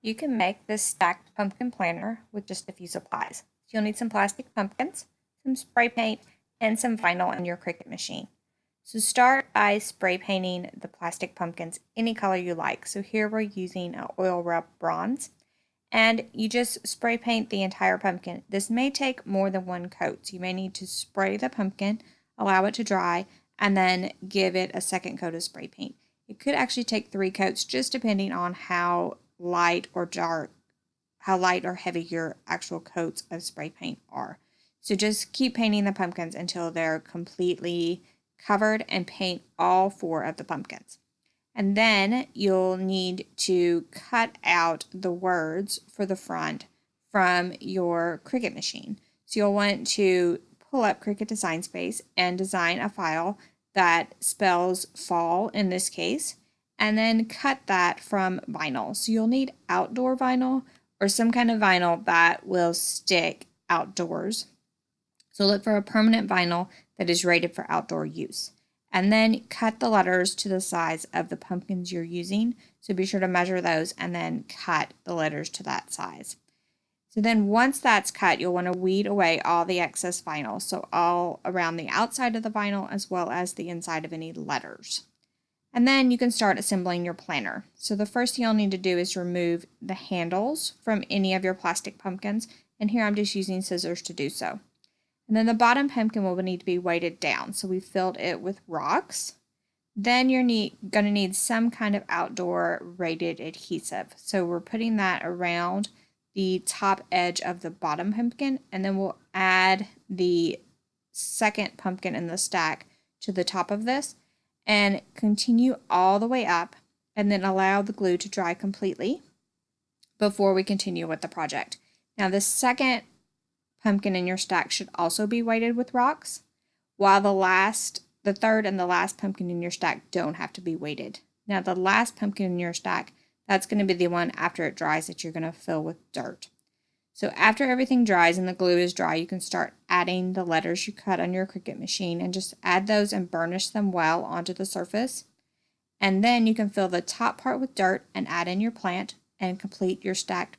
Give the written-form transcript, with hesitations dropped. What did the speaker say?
You can make this stacked pumpkin planter with just a few supplies. So you'll need some plastic pumpkins, some spray paint, and some vinyl in your Cricut machine. So start by spray painting the plastic pumpkins any color you like. So here we're using an oil rub bronze, and you just spray paint the entire pumpkin. This may take more than one coat. So you may need to spray the pumpkin, allow it to dry, and then give it a second coat of spray paint. It could actually take 3 coats, just depending on how light or heavy your actual coats of spray paint are. So just keep painting the pumpkins until they're completely covered, and paint all 4 of the pumpkins. And then you'll need to cut out the words for the front from your Cricut machine. So you'll want to pull up Cricut Design Space and design a file that spells fall in this case, and then cut that from vinyl. So you'll need outdoor vinyl or some kind of vinyl that will stick outdoors. So look for a permanent vinyl that is rated for outdoor use. And then cut the letters to the size of the pumpkins you're using. So be sure to measure those and then cut the letters to that size. So then once that's cut, you'll want to weed away all the excess vinyl. So all around the outside of the vinyl as well as the inside of any letters. And then you can start assembling your planter. So the first thing you'll need to do is remove the handles from any of your plastic pumpkins. And here I'm just using scissors to do so. And then the bottom pumpkin will need to be weighted down. So we filled it with rocks. Then you're going to need some kind of outdoor rated adhesive. So we're putting that around the top edge of the bottom pumpkin, and then we'll add the second pumpkin in the stack to the top of this and continue all the way up, and then allow the glue to dry completely before we continue with the project. Now the second pumpkin in your stack should also be weighted with rocks, while the third and the last pumpkin in your stack don't have to be weighted. Now the last pumpkin in your stack, that's going to be the one after it dries that you're going to fill with dirt. So after everything dries and the glue is dry, you can start adding the letters you cut on your Cricut machine, and just add those and burnish them well onto the surface. And then you can fill the top part with dirt and add in your plant and complete your stacked